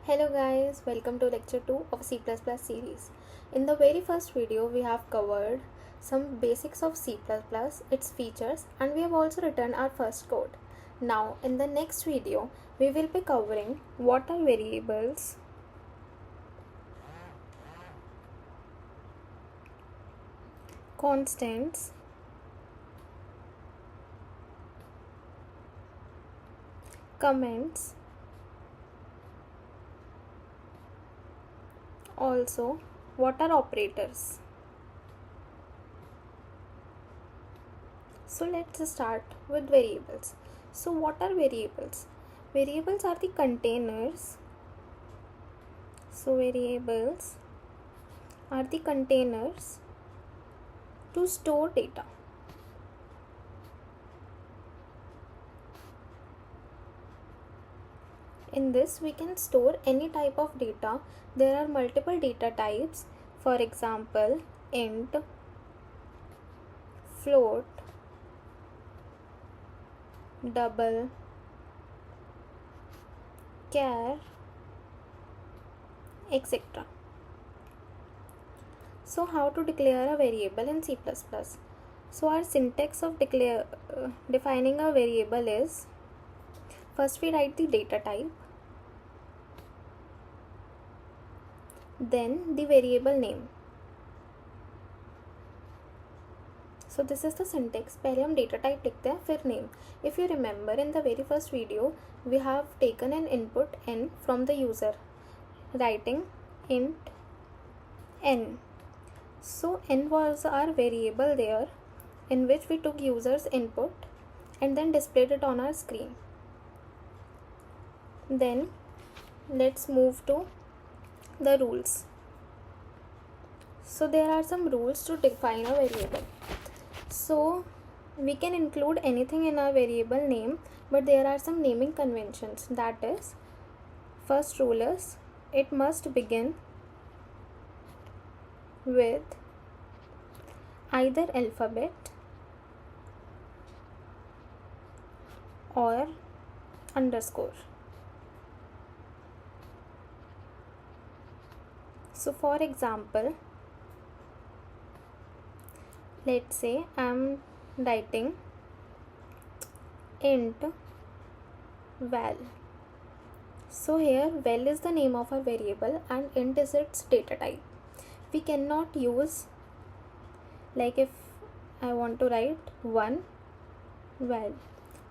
Hello guys, welcome to lecture 2 of C++ series. In the very first video we have covered some basics of C++, its features, and we have also written our first code. Now in the next video we will be covering what are variables, constants, comments, also what are operators. So let's start with variables. So what are variables? Variables are the containers. So variables are the containers to store data. In this we can store any type of data. There are multiple data types. For example, int, float, double, char, etc. So how to declare a variable in C++? So our syntax of defining a variable is, first we write the data type, then the variable name. So this is the syntax. पहले हम data type लिखते हैं फिर name. If you remember, in the very first video we have taken an input n from the user, writing int n. So n was our variable there, in which we took user's input and then displayed it on our screen. Then let's move to the rules. So there are some rules to define a variable. So we can include anything in our variable name, but there are some naming conventions. That is, first rule is it must begin with either alphabet or underscore. So for example, let's say I'm writing int val. So here val is the name of our variable and int is its data type. We cannot use, like if I want to write 1 val,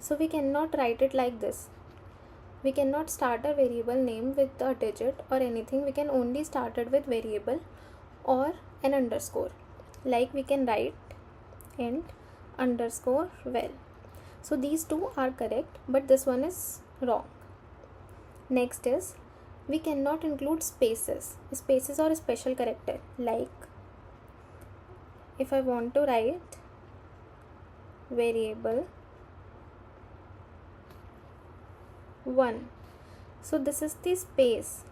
so we cannot write it like this. We cannot start a variable name with a digit or anything. We can only start it with variable or an underscore. Like we can write int underscore val. So these two are correct, but this one is wrong. Next is, we cannot include spaces or a special character. Like if I want to write variable 1, so this is the space,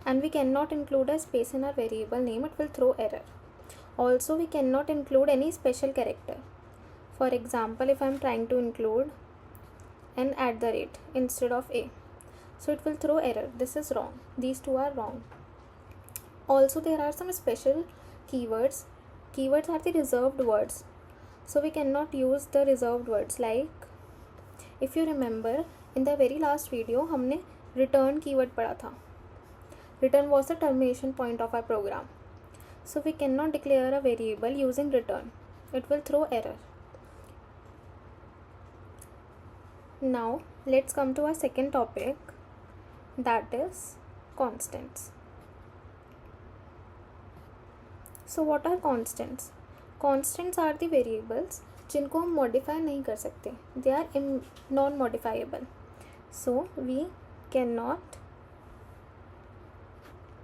and we cannot include a space in our variable name. It will throw error. Also, we cannot include any special character. For example, if I am trying to include an @ instead of a, so it will throw error. This is wrong. These two are wrong. Also, there are some special keywords. Keywords are the reserved words, so we cannot use the reserved words. Like if you remember, in the very last video हमने return keyword पढ़ा था. Return was the termination point of our program. So we cannot declare a variable using return. It will throw error. Now let's come to our second topic, that is constants. So what are constants? Constants are the variables जिनको हम modify नहीं कर सकते. They are non-modifiable. So we cannot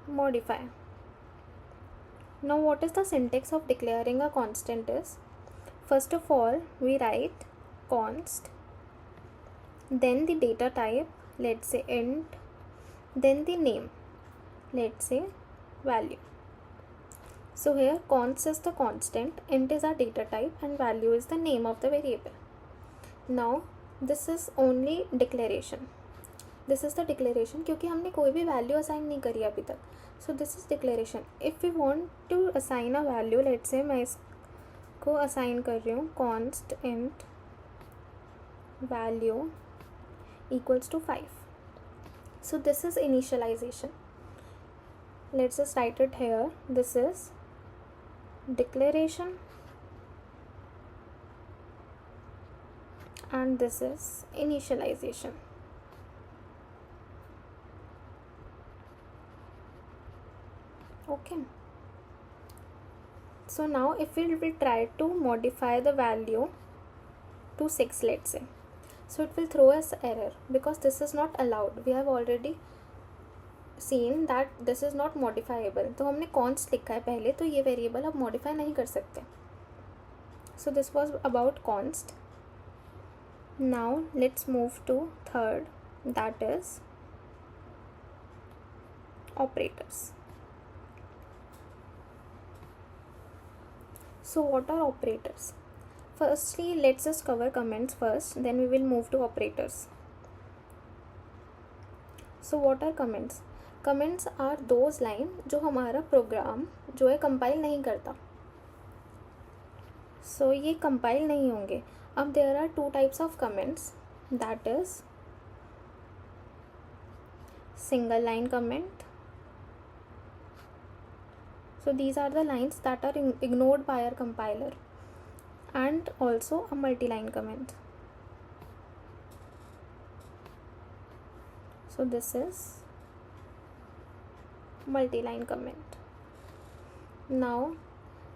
modify. Now what is the syntax of declaring a constant is, first of all we write const, then the data type, let's say int, then the name, let's say value. So here const is the constant, int is our data type, and value is the name of the variable. Now this is only declaration. This is the declaration, क्योंकि हमने कोई भी value assign नहीं करी अभी तक. So this is declaration. If we want to assign a value, let's say मैं इसको असाइन कर रही हूँ const int value equals to 5. So this is initialization. Let's just write it here. This is declaration and this is initialization. Okay. So now if we will try to modify the value to 6, let's say, so it will throw us error because this is not allowed. We have already seen that this is not modifiable. तो हमने const लिखा है पहले, तो ये variable अब modify नहीं कर सकते. So this was about const. Now let's move to third, that is operators. So what are operators? Firstly, let's just cover comments first, then we will move to operators. So what are comments? Comments are those line जो हमारा programme जो है compile नहीं करता. So ये compile नहीं होंगे. अब there are two types of comments, that is single line comment. So these are the lines that are ignored by our compiler, and also a multi-line comment. So this is multi-line comment. Now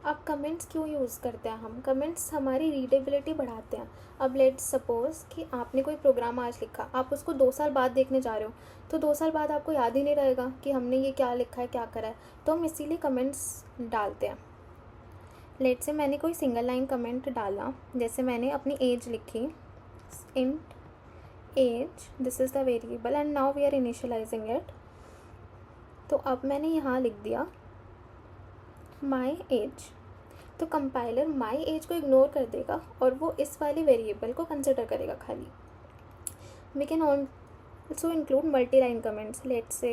अब comments क्यों use करते हैं हम? Comments हमारी readability बढ़ाते हैं. अब let's suppose कि आपने कोई प्रोग्राम आज लिखा, आप उसको 2 साल बाद देखने जा रहे हो, तो 2 साल बाद आपको याद ही नहीं रहेगा कि हमने ये क्या लिखा है, क्या करा है. तो हम इसीलिए कमेंट्स डालते हैं. लेट्स से मैंने कोई सिंगल लाइन कमेंट डाला, जैसे मैंने अपनी एज लिखी, int age, this is the variable and now we are initializing it. तो अब मैंने यहाँ लिख दिया माई एज. तो कंपाइलर माई एज को इग्नोर कर देगा और वो इस वाली वेरिएबल को कंसिडर करेगा खाली. We can also include multi line comments. Let's say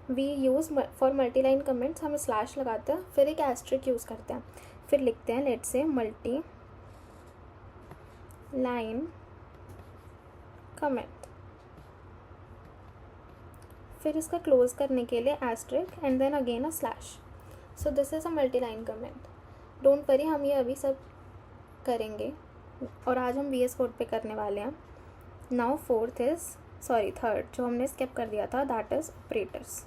we use for multi line comments, हम स्लैश लगाते हैं, फिर एक एस्ट्रिक यूज़ करते हैं, फिर लिखते हैं let's say multi line comment, फिर इसका क्लोज करने के लिए asterisk and then again a slash. So this is a multi line comment. Don't worry, हम ये अभी सब करेंगे और आज हम VS कोड पे करने वाले हैं. नाउ थर्ड जो हमने स्किप कर दिया था, that is operators.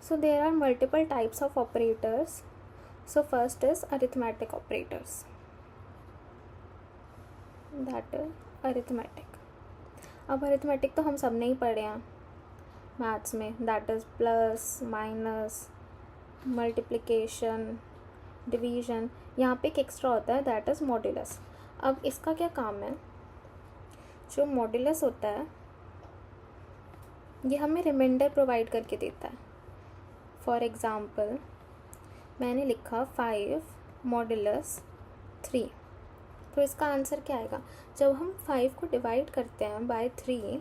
So there are multiple types of operators. So first is arithmetic operators. That is arithmetic. अब arithmetic तो हम सब ने ही पढ़े हैं मैथ्स में. That is plus, minus, multiplication, division. यहाँ पे एक एक्स्ट्रा होता है, दैट इज़ मॉड्यूलस. अब इसका क्या काम है? जो मॉड्यूलस होता है ये हमें रिमाइंडर प्रोवाइड करके देता है. फॉर एग्ज़ाम्पल मैंने लिखा 5 मॉड्यूलस 3, तो इसका आंसर क्या आएगा? जब हम 5 को डिवाइड करते हैं बाय 3,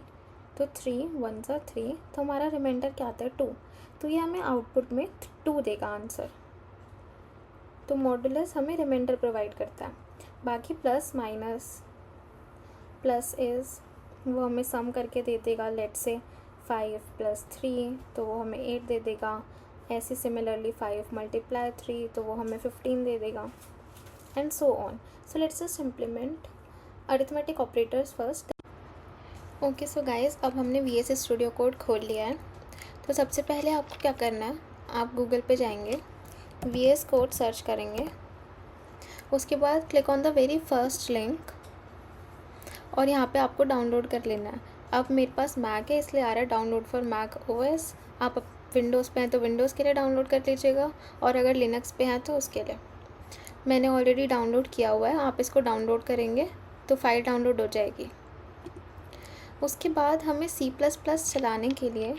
तो 3 1 सा 3, तो हमारा रिमाइंडर क्या आता है? 2. तो ये हमें आउटपुट में 2 देगा आंसर. तो मॉड्यूलस हमें रिमाइंडर प्रोवाइड करता है. बाकी प्लस माइनस, प्लस इज़ वो हमें सम करके दे देगा. लेट्स से 5 + 3, तो वो हमें 8 दे देगा. ऐसे सिमिलरली 5 × 3, तो वो हमें 15 दे देगा, and so on. So let's just implement arithmetic operators first. Okay, so guys, अब हमने VS स्टूडियो कोड खोल लिया है. तो सबसे पहले आपको क्या करना है, आप गूगल पे जाएंगे, VS कोड सर्च करेंगे, उसके बाद click on the very first link और यहाँ पे आपको डाउनलोड कर लेना है. अब मेरे पास मैक है इसलिए आ रहा है डाउनलोड फॉर मैक OS. आप विंडोज़ पे हैं तो विंडोज़ के लिए डाउनलोड कर लीजिएगा, और अगर लिनक्स पे हैं तो उसके लिए. मैंने ऑलरेडी डाउनलोड किया हुआ है. आप इसको डाउनलोड करेंगे तो फाइल डाउनलोड हो जाएगी. उसके बाद हमें C++ चलाने के लिए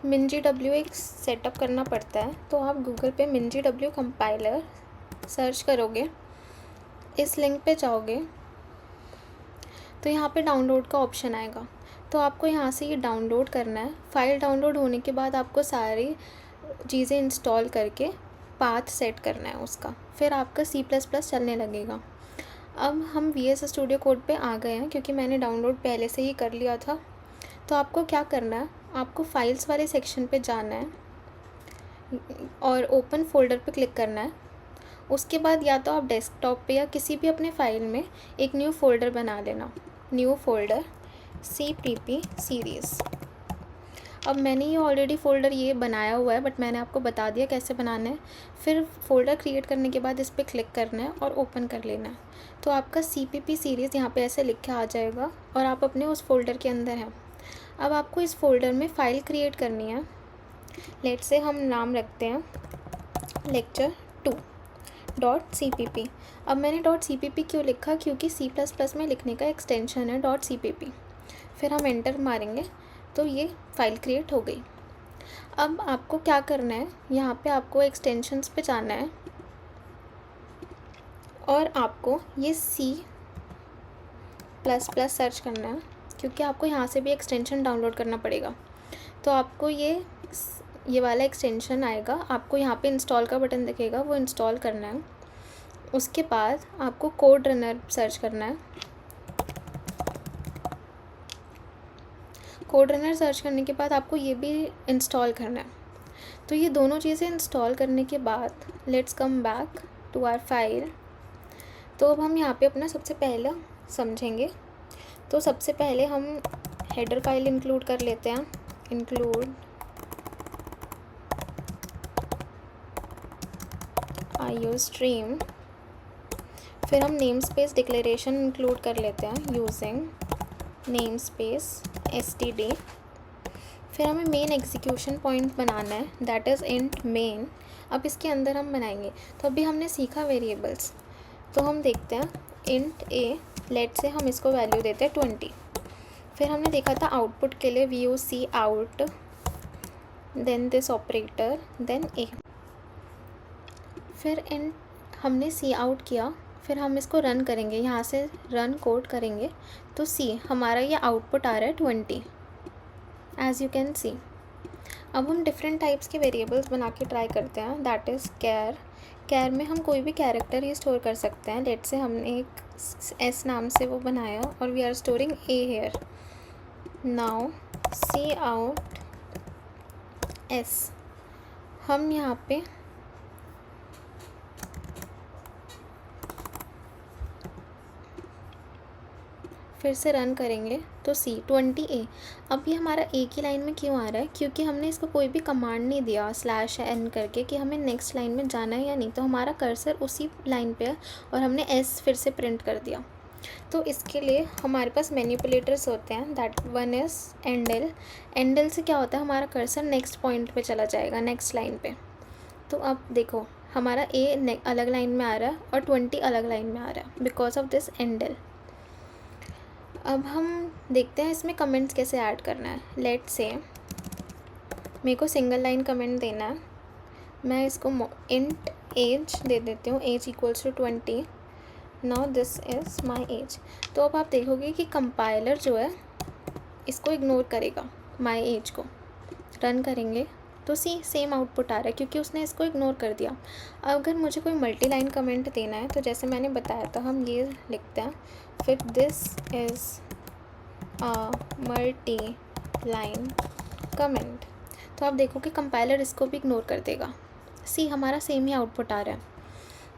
MinGW एक सेटअप करना पड़ता है. तो आप गूगल पे MinGW कंपाइलर सर्च करोगे, इस लिंक पे जाओगे तो यहाँ पे डाउनलोड का ऑप्शन आएगा, तो आपको यहाँ से ये डाउनलोड करना है। फाइल डाउनलोड होने के बाद आपको सारी चीज़ें इंस्टॉल करके पाथ सेट करना है उसका, फिर आपका C++ चलने लगेगा। अब हम VS स्टूडियो कोड पे आ गए हैं क्योंकि मैंने डाउनलोड पहले से ही कर लिया था। तो आपको क्या करना है, आपको फाइल्स वाले सेक्शन पे जाना है और ओपन फोल्डर पे क्लिक करना है। उसके बाद या तो आप डेस्कटॉप पे या किसी भी अपने फ़ाइल में एक न्यू फोल्डर बना लेना, न्यू फोल्डर CPP सीरीज़। अब मैंने ये ऑलरेडी फ़ोल्डर ये बनाया हुआ है, बट मैंने आपको बता दिया कैसे बनाना है। फिर फ़ोल्डर क्रिएट करने के बाद इस पर क्लिक करना है और ओपन कर लेना है। तो आपका CPP सीरीज़ यहाँ पे ऐसे लिख के आ जाएगा और आप अपने उस फोल्डर के अंदर हैं। अब आपको इस फोल्डर में फ़ाइल क्रिएट करनी है। लेट से हम नाम रखते हैं lecture2.cpp। अब मैंने .cpp क्यों लिखा, क्योंकि C++ में लिखने का एक्सटेंशन है .cpp। फिर हम एंटर मारेंगे तो ये फ़ाइल क्रिएट हो गई। अब आपको क्या करना है, यहाँ पे आपको एक्सटेंशंस पे जाना है और आपको ये C++ सर्च करना है, क्योंकि आपको यहाँ से भी एक्सटेंशन डाउनलोड करना पड़ेगा। तो आपको ये वाला एक्सटेंशन आएगा, आपको यहाँ पे इंस्टॉल का बटन दिखेगा, वो इंस्टॉल करना है। उसके बाद आपको कोड रनर सर्च करना है। कोड रनर सर्च करने के बाद आपको ये भी इंस्टॉल करना है। तो ये दोनों चीज़ें इंस्टॉल करने के बाद let's come back to our file. तो अब हम यहाँ पे अपना सबसे पहला समझेंगे। तो सबसे पहले हम हेडर फाइल इंक्लूड कर लेते हैं, इंक्लूड IOStream। फिर हम नेम स्पेस डिक्लेरेशन इंक्लूड कर लेते हैं यूजिंग नेम स्पेस std। फिर हमें मेन एग्जीक्यूशन पॉइंट बनाना है, दैट इज़ इंट मेन। अब इसके अंदर हम बनाएंगे। तो अभी हमने सीखा वेरिएबल्स, तो हम देखते हैं इंट a, लेट से हम इसको वैल्यू देते हैं 20। फिर हमने देखा था आउटपुट के लिए VOC out, then this operator, then a। फिर हमने C आउट किया, फिर हम इसको रन करेंगे, यहाँ से रन कोड करेंगे तो C हमारा ये आउटपुट आ रहा है 20, एज़ यू कैन सी। अब हम डिफरेंट टाइप्स के वेरिएबल्स बना के ट्राई करते हैं, दैट इज़ कैर में हम कोई भी कैरेक्टर ही स्टोर कर सकते हैं। लेट से हमने एक S नाम से वो बनाया और we are storing A here. Now C out S, हम यहाँ पे फिर से रन करेंगे तो C 20A। अब ये हमारा एक ही लाइन में क्यों आ रहा है, क्योंकि हमने इसको कोई भी कमांड नहीं दिया /n करके कि हमें नेक्स्ट लाइन में जाना है या नहीं। तो हमारा कर्सर उसी लाइन पे है और हमने S फिर से प्रिंट कर दिया। तो इसके लिए हमारे पास मैनिपुलेटर्स होते हैं, that one is endl. Endl से क्या होता है, हमारा कर्सर नेक्स्ट पॉइंट पे चला जाएगा, नेक्स्ट लाइन पे। तो अब देखो हमारा A अलग लाइन में आ रहा है और 20 अलग लाइन में आ रहा है बिकॉज ऑफ दिस एंडल। अब हम देखते हैं इसमें कमेंट्स कैसे ऐड करना है। लेट से मेरे को सिंगल लाइन कमेंट देना है, मैं इसको इंट एज दे देती हूँ, age equals to 20। Now this is my age. तो अब आप देखोगे कि कंपाइलर जो है इसको इग्नोर करेगा, माई एज को। रन करेंगे तो सेम आउटपुट आ रहा है क्योंकि उसने इसको इग्नोर कर दिया। अगर मुझे कोई मल्टी लाइन कमेंट देना है तो जैसे मैंने बताया था, हम ये लिखते हैं, फिर this is a multi line comment. तो आप देखो कि कंपाइलर इसको भी इग्नोर कर देगा। हमारा सेम ही आउटपुट आ रहा है।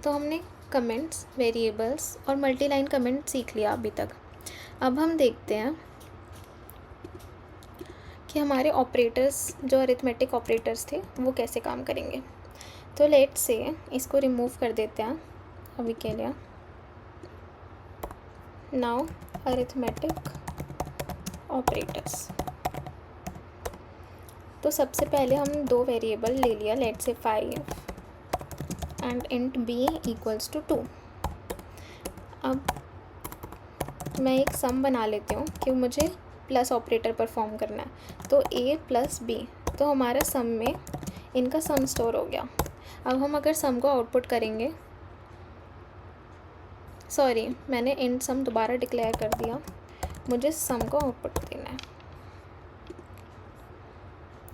तो हमने कमेंट्स, वेरिएबल्स और मल्टी लाइन कमेंट सीख लिया अभी तक। अब हम देखते हैं कि हमारे ऑपरेटर्स, जो अरिथमेटिक ऑपरेटर्स थे, वो कैसे काम करेंगे। तो लेट से इसको रिमूव कर देते हैं अभी के लिए। Now arithmetic operators. तो सबसे पहले हम दो वेरिएबल ले लिया, let say 5 and int b equals to 2। अब मैं एक सम बना लेती हूँ कि मुझे प्लस ऑपरेटर परफॉर्म करना है। तो a प्लस b, तो हमारा सम में इनका सम स्टोर हो गया। अब हम अगर सम को आउटपुट करेंगे, सॉरी मैंने इंट सम दोबारा डिक्लेयर कर दिया, मुझे सम को आउटपुट देना है।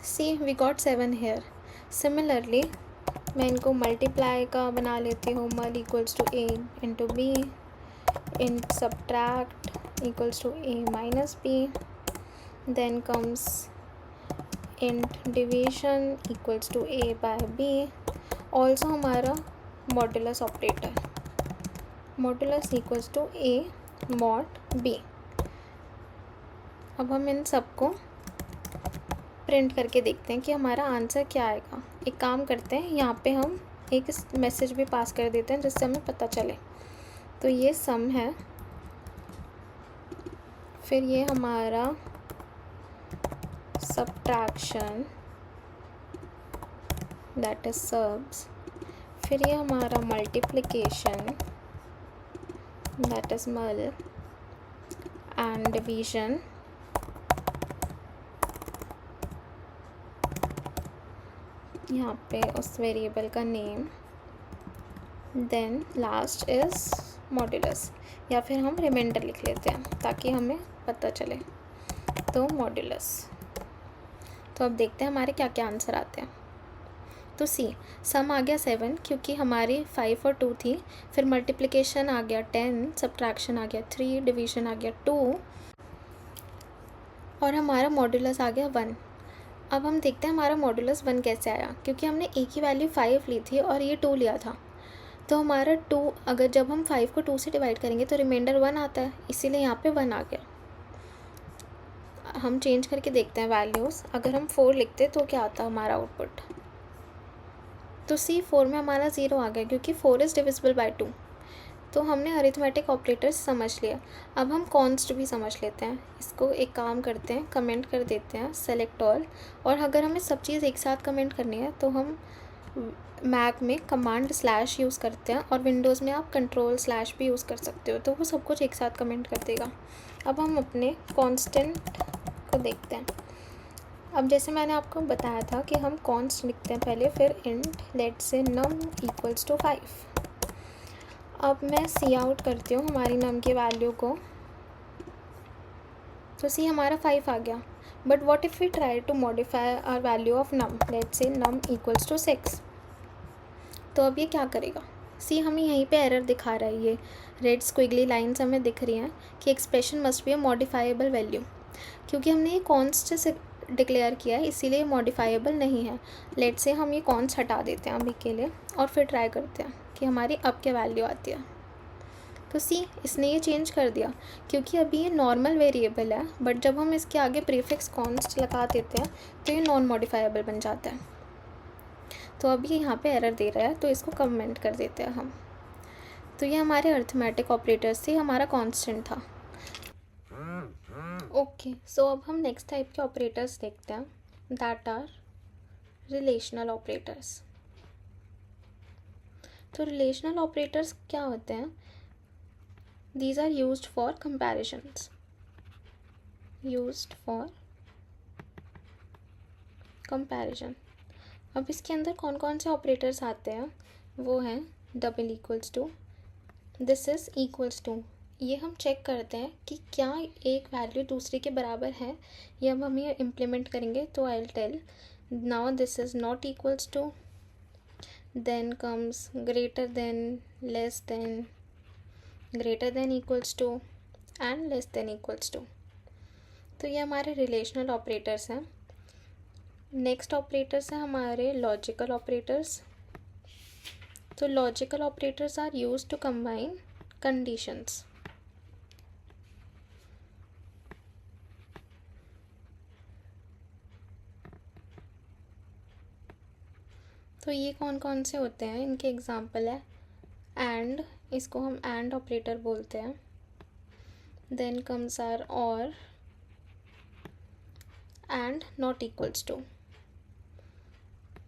See we got 7 here. Similarly मैं इनको मल्टीप्लाई का बना लेती हूँ, mul equals to a into b, int subtract equals to a minus b, then comes int division equals to a by b, also हमारा modulus operator, modulus equals to a mod b। अब हम इन सबको print करके देखते हैं कि हमारा answer क्या आएगा। एक काम करते हैं, यहाँ पे हम एक मैसेज भी पास कर देते हैं जिससे हमें पता चले। तो ये सम है, फिर ये हमारा सब्ट्रैक्शन दैट इज सब्स, फिर ये हमारा multiplication that is mul, and division, यहाँ पे उस वेरिएबल का name, then last is modulus, या फिर हम रिमाइंडर लिख लेते हैं ताकि हमें पता चले। तो मॉड्यूलस। तो अब देखते हैं हमारे क्या क्या आंसर आते हैं। तो सी सम आ गया 7 क्योंकि हमारी 5 और 2 थी, फिर मल्टीप्लिकेशन आ गया 10, सब्ट्रैक्शन आ गया 3, डिवीजन आ गया 2 और हमारा मॉड्यूलस आ गया 1। अब हम देखते हैं हमारा मॉड्यूलस 1 कैसे आया, क्योंकि हमने एक ही वैल्यू 5 ली थी और ये 2 लिया था। तो हमारा 2, अगर जब हम 5 को 2 से डिवाइड करेंगे तो रिमाइंडर 1 आता है, इसीलिए यहाँ पे 1 आ गया। हम चेंज करके देखते हैं वैल्यूज़। अगर हम 4 लिखते तो क्या आता हमारा आउटपुट। तो सी 4 में हमारा 0 आ गया क्योंकि 4 इज़ डिविजिबल बाय 2। तो हमने अरिथमेटिक ऑपरेटर्स समझ लिया। अब हम कॉन्स्ट भी समझ लेते हैं। इसको एक काम करते हैं, कमेंट कर देते हैं सेलेक्ट ऑल, और अगर हमें सब चीज़ एक साथ कमेंट करनी है तो हम मैक में कमांड स्लैश यूज़ करते हैं और विंडोज़ में आप कंट्रोल स्लैश भी यूज़ कर सकते हो, तो वो सब कुछ एक साथ कमेंट कर देगा। अब हम अपने कांस्टेंट को देखते हैं। अब जैसे मैंने आपको बताया था कि हम कॉन्स्ट लिखते हैं पहले, फिर int let's say num equals to 5। अब मैं सी आउट करती हूँ हमारी नम की वैल्यू को, तो सी हमारा 5 आ गया। But what if we try to modify our value of num, let's say num equals to 6। तो अब ये क्या करेगा, सी हमें यहीं पे एरर दिखा रहा है, ये रेड स्क्विगली लाइन्स हमें दिख रही हैं कि expression must be a modifiable value. क्योंकि हमने ये कॉन्स्ट से डिक्लेयर किया है इसीलिए मॉडिफाइबल नहीं है। लेट्स से हम ये कॉन्स्ट हटा देते हैं अभी के लिए और फिर ट्राई करते हैं कि हमारी अब क्या वैल्यू आती है। तो सी इसने ये चेंज कर दिया क्योंकि अभी ये नॉर्मल वेरिएबल है, बट जब हम इसके आगे प्रीफिक्स कॉन्स्ट लगा देते हैं तो ये नॉन मॉडिफाइबल बन जाता है। तो अभी यहाँ पे एरर दे रहा है तो इसको कमेंट कर देते हैं हम। तो ये हमारे अरिथमेटिक ऑपरेटर्स से हमारा कांस्टेंट था। ओके, सो अब हम नेक्स्ट टाइप के ऑपरेटर्स देखते हैं, दैट आर रिलेशनल ऑपरेटर्स। तो रिलेशनल ऑपरेटर्स क्या होते हैं, these are used for comparisons, used for comparison. अब इसके अंदर कौन कौन से ऑपरेटर्स आते हैं, वो हैं double equals to, this is equals to. ये हम चेक करते हैं कि क्या एक वैल्यू दूसरे के बराबर है, ये अब हम ये इम्प्लीमेंट करेंगे। तो I will tell now this is not equals to, then comes greater than, less than, greater than equals to and less than equals to. तो ये हमारे रिलेशनल ऑपरेटर्स हैं। नेक्स्ट ऑपरेटर्स हैं हमारे लॉजिकल ऑपरेटर्स। तो logical operators are used to combine conditions. तो ये कौन कौन से होते हैं, इनके एग्जांपल है एंड, इसको हम एंड ऑपरेटर बोलते हैं। देन कम्स आर और and not equals to,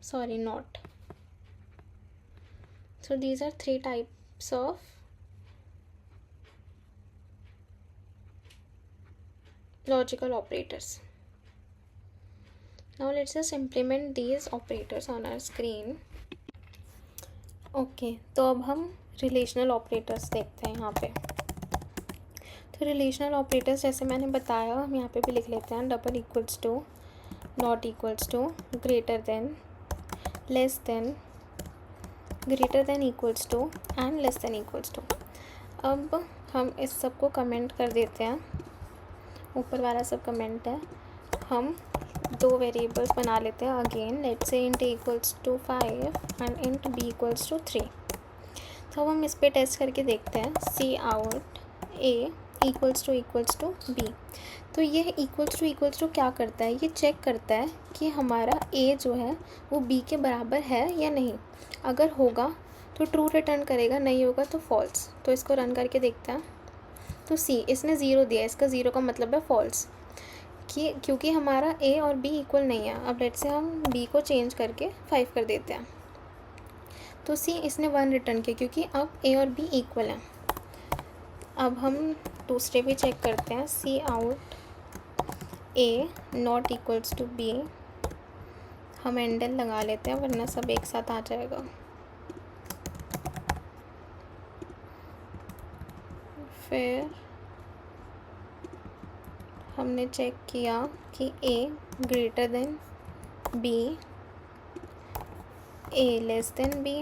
sorry not. So these are 3 types of logical operators. Now let's just implement these operators on our screen. Okay, तो अब हम रिलेशनल ऑपरेटर्स देखते हैं यहाँ पे। तो रिलेशनल ऑपरेटर्स जैसे मैंने बताया हम यहाँ पे भी लिख लेते हैं, double equals to, not equals to, greater than, less than, greater than equals to and less than equals to. अब हम इस सब को कमेंट कर देते हैं, ऊपर वाला सब कमेंट है। हम दो वेरिएबल्स बना लेते हैं again, let's say int a equals to 5 and int b equals to 3। तो अब हम इस पे टेस्ट करके देखते हैं, cout a equals to b। तो ये इक्वल्स टू क्या करता है, ये चेक करता है कि हमारा a जो है वो b के बराबर है या नहीं। अगर होगा तो ट्रू रिटर्न करेगा, नहीं होगा तो फॉल्स। तो इसको रन करके देखते हैं। तो सी इसने ज़ीरो दिया, इसका ज़ीरो का मतलब है फॉल्स, कि क्योंकि हमारा a और b इक्वल नहीं है। अब लेट से हम b को चेंज करके 5 कर देते हैं। तो सी इसने 1 रिटर्न किया क्योंकि अब a और b इक्वल हैं। अब हम दूसरे भी चेक करते हैं, cout a not equals to b। हम एंडल लगा लेते हैं वरना सब एक साथ आ जाएगा। फिर हमने चेक किया कि a greater than b, a less than b,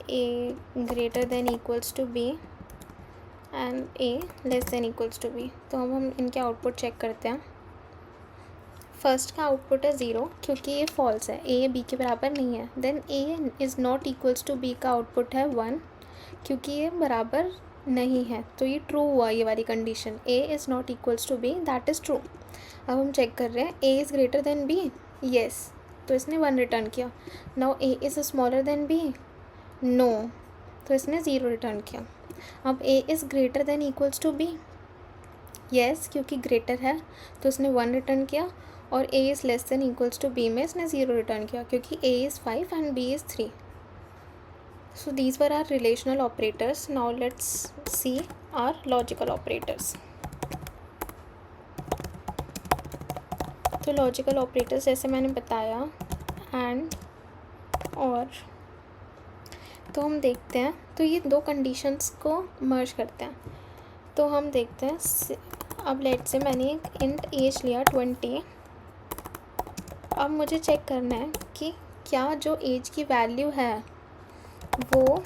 a greater than equals to b and a less than equals to b। तो अब हम इनके आउटपुट चेक करते हैं। फर्स्ट का आउटपुट है 0 क्योंकि ये फॉल्स है, a b के बराबर नहीं है। Then a is not equals to b का आउटपुट है 1 क्योंकि ये बराबर नहीं है। तो ये ट्रू हुआ, ये वाली condition, a is not equals to b, that is true. अब हम चेक कर रहे हैं, a is greater than b, yes, तो इसने 1 रिटर्न किया। Now a is smaller than b, no, तो इसने 0 रिटर्न किया। अब a is greater than equals to b, yes, क्योंकि ग्रेटर है तो इसने 1 रिटर्न किया। और a is less than equals to b में इसने 0 रिटर्न किया क्योंकि a is 5 and b is 3। So these were our relational operators. Now let's see our logical operators. तो लॉजिकल ऑपरेटर्स जैसे मैंने बताया, एंड, और, तो हम देखते हैं, तो ये दो कंडीशंस को मर्ज करते हैं। तो हम देखते हैं, अब लेट से मैंने एक इंट एज लिया 20। अब मुझे चेक करना है कि क्या जो एज की वैल्यू है वो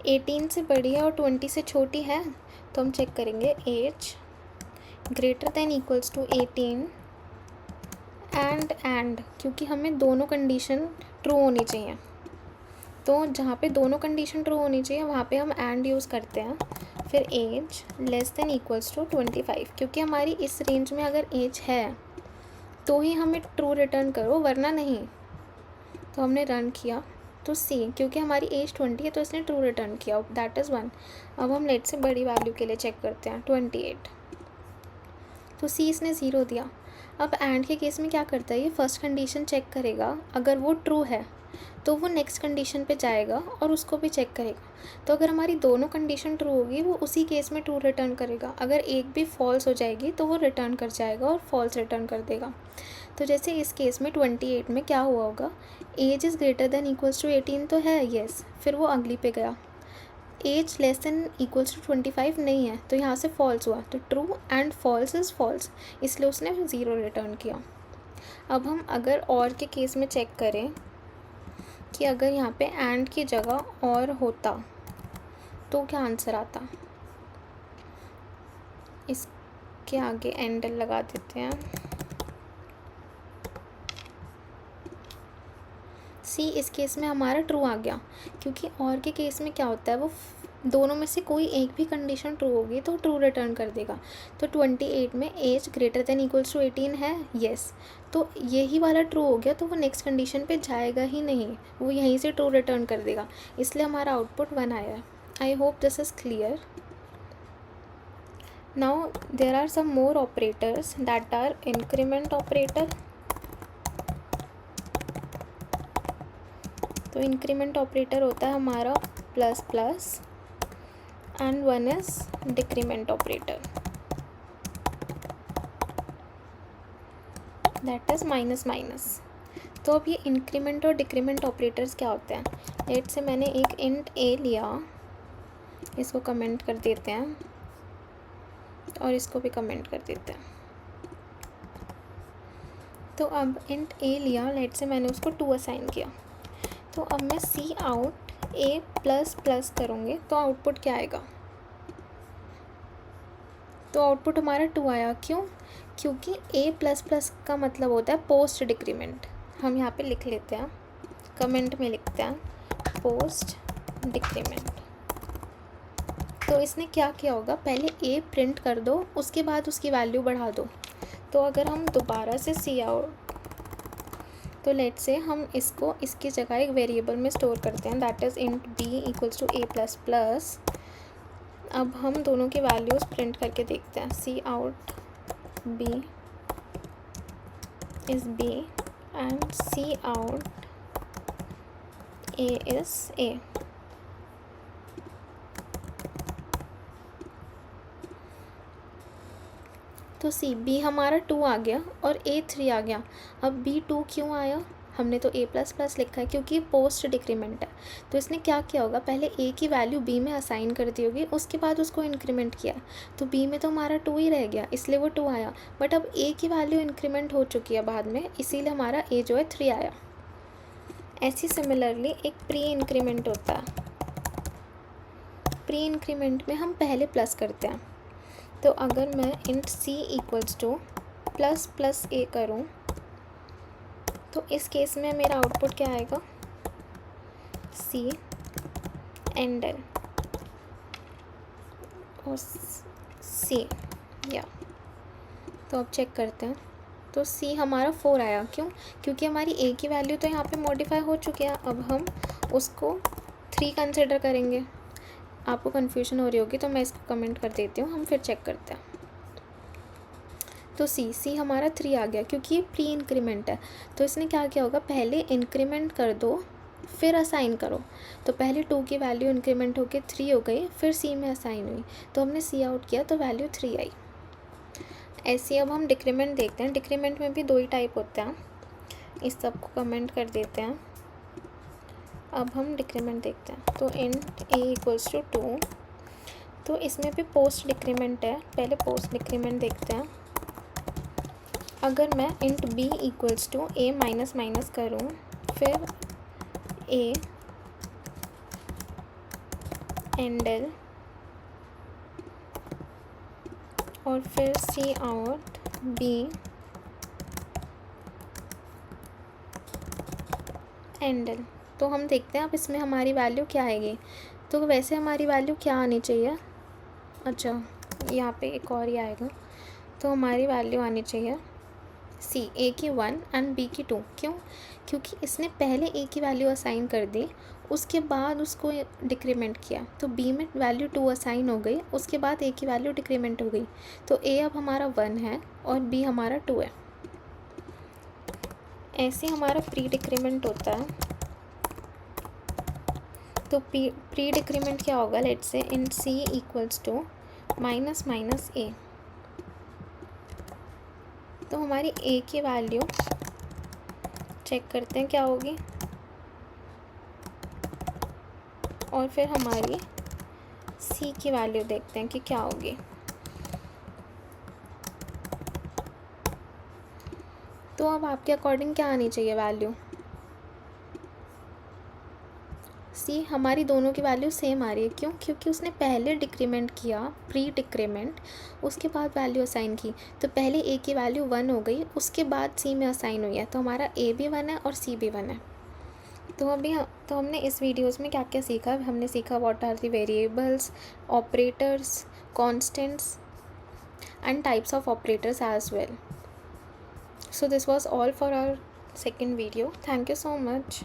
18 से बड़ी है और 20 से छोटी है। तो हम चेक करेंगे, age greater than equals to 18 and क्योंकि हमें दोनों कंडीशन ट्रू होनी चाहिए। तो जहाँ पे दोनों कंडीशन ट्रू होनी चाहिए वहाँ पे हम एंड यूज़ करते हैं। फिर age less than equals to 25 क्योंकि हमारी इस रेंज में अगर एज है तो ही हमें ट्रू रिटर्न करो, वरना नहीं। तो हमने रन किया, तो सी क्योंकि हमारी एज 20 है तो इसने ट्रू रिटर्न किया, दैट इज़ 1। अब हम लेट से बड़ी वैल्यू के लिए चेक करते हैं, 28। तो सी इसने 0 दिया। अब एंड के केस में क्या करता है, ये फर्स्ट कंडीशन चेक करेगा, अगर वो ट्रू है तो वो नेक्स्ट कंडीशन पे जाएगा और उसको भी चेक करेगा। तो अगर हमारी दोनों कंडीशन ट्रू होगी वो उसी केस में ट्रू रिटर्न करेगा। अगर एक भी फॉल्स हो जाएगी तो वो रिटर्न कर जाएगा और फॉल्स रिटर्न कर देगा। तो जैसे इस केस में 28 में क्या हुआ होगा, age is greater than equals to 18 तो है, येस, फिर वो अगली पे गया। Age less than equals to 25 नहीं है तो यहाँ से फॉल्स हुआ, तो true and false is false, इसलिए उसने 0 रिटर्न किया। अब हम अगर और के केस में चेक करें कि अगर यहाँ पे एंड की जगह और होता तो क्या आंसर आता। इसके आगे एंडल लगा देते हैं। सी इस केस में हमारा ट्रू आ गया क्योंकि और के केस में क्या होता है, वो दोनों में से कोई एक भी कंडीशन ट्रू होगी तो ट्रू रिटर्न कर देगा। तो 28 में age greater than equals to 18 है, येस, तो यही वाला ट्रू हो गया, तो वो नेक्स्ट कंडीशन पे जाएगा ही नहीं, वो यहीं से ट्रू रिटर्न कर देगा, इसलिए हमारा आउटपुट 1 आया है। I hope this is clear. Now there are some more operators that are increment operator. तो इंक्रीमेंट ऑपरेटर होता है हमारा plus plus, and one is decrement operator, that is minus minus. तो अब ये इंक्रीमेंट और डिक्रीमेंट ऑपरेटर्स क्या होते हैं? लेट से मैंने एक इंट ए लिया, इसको कमेंट कर देते हैं और इसको भी कमेंट कर देते हैं। तो अब इंट ए लिया, लेट से मैंने उसको 2 असाइन किया। तो अब मैं सी आउट ए प्लस प्लस करूँगी तो आउटपुट क्या आएगा? तो आउटपुट हमारा 2 आया। क्यों? क्योंकि ए प्लस प्लस का मतलब होता है पोस्ट डिक्रीमेंट। हम यहाँ पे लिख लेते हैं, कमेंट में लिखते हैं पोस्ट डिक्रीमेंट। तो इसने क्या किया होगा, पहले ए प्रिंट कर दो, उसके बाद उसकी वैल्यू बढ़ा दो। तो अगर हम दोबारा से सी आउट, तो लेट से हम इसको इसकी जगह एक वेरिएबल में स्टोर करते हैं, that is int B equals to A plus plus. अब हम दोनों की वैल्यूज़ प्रिंट करके देखते हैं। सी out B is B and cout A is A. तो सी बी हमारा 2 आ गया और ए 3 आ गया। अब बी 2 क्यों आया? हमने तो ए प्लस प्लस लिखा है क्योंकि पोस्ट डिक्रीमेंट है। तो इसने क्या किया होगा, पहले ए की वैल्यू बी में असाइन कर दी होगी, उसके बाद उसको इंक्रीमेंट किया। तो बी में तो हमारा 2 ही रह गया, इसलिए वो 2 आया। बट अब ए की वैल्यू इंक्रीमेंट हो चुकी है बाद में, इसीलिए हमारा ए जो है 3 आया। ऐसी सिमिलरली एक प्री इंक्रीमेंट होता है। प्री इंक्रीमेंट में हम पहले प्लस करते हैं। तो अगर मैं इंट सी इक्वल्स टू प्लस प्लस ए करूँ तो इस केस में मेरा आउटपुट क्या आएगा, सी एंड एल और सी या। तो अब चेक करते हैं। तो सी हमारा 4 आया। क्यों? क्योंकि हमारी ए की वैल्यू तो यहाँ पे मॉडिफाई हो चुकी है, अब हम उसको 3 कंसिडर करेंगे। आपको कन्फ्यूजन हो रही होगी तो मैं इसको कमेंट कर देती हूँ, हम फिर चेक करते हैं। तो सी हमारा 3 आ गया क्योंकि ये प्री इंक्रीमेंट है। तो इसने क्या किया होगा, पहले इंक्रीमेंट कर दो फिर असाइन करो। तो पहले 2 की वैल्यू इंक्रीमेंट होकर 3 हो गई, फिर सी में असाइन हुई, तो हमने सी आउट किया तो वैल्यू 3 आई। ऐसे अब हम डिक्रीमेंट देखते हैं। डिक्रीमेंट में भी 2 ही टाइप होते हैं, इस सब को कमेंट कर देते हैं। अब हम डिक्रीमेंट देखते हैं। तो इंट ए इक्वल्स टू 2, तो इसमें भी पोस्ट डिक्रीमेंट है। पहले पोस्ट डिक्रीमेंट देखते हैं। अगर मैं int B equals to a minus minus करूँ, फिर ए एंड एल और फिर C out b endl, तो हम देखते हैं अब इसमें हमारी वैल्यू क्या आएगी। तो वैसे हमारी वैल्यू क्या आनी चाहिए, अच्छा यहाँ पे एक और ही आएगा। तो हमारी वैल्यू आनी चाहिए सी ए की 1 एंड बी की 2। क्यों? क्योंकि इसने पहले ए की वैल्यू असाइन कर दी, उसके बाद उसको डिक्रीमेंट किया। तो बी में वैल्यू 2 असाइन हो गई, उसके बाद ए की वैल्यू डिक्रीमेंट हो गई। तो ए अब हमारा 1 है और बी हमारा 2 है। ऐसे हमारा प्री डिक्रीमेंट होता है। तो प्री डिक्रीमेंट क्या होगा, let's say in C equals to minus minus A. तो हमारी ए की वैल्यू चेक करते हैं क्या होगी, और फिर हमारी सी की वैल्यू देखते हैं कि क्या होगी। तो अब आपके अकॉर्डिंग क्या आनी चाहिए वैल्यू, सी हमारी दोनों की वैल्यू सेम आ रही है। क्यों? क्योंकि उसने पहले डिक्रीमेंट किया, प्री डिक्रीमेंट, उसके बाद वैल्यू असाइन की। तो पहले ए की वैल्यू 1 हो गई, उसके बाद सी में असाइन हुई है, तो हमारा ए भी 1 है और सी भी 1 है। तो हमने इस वीडियोस में क्या क्या सीखा। हमने सीखा what are the variables, operators, constants and types of operators as well. So this was all for our second video. Thank you so much.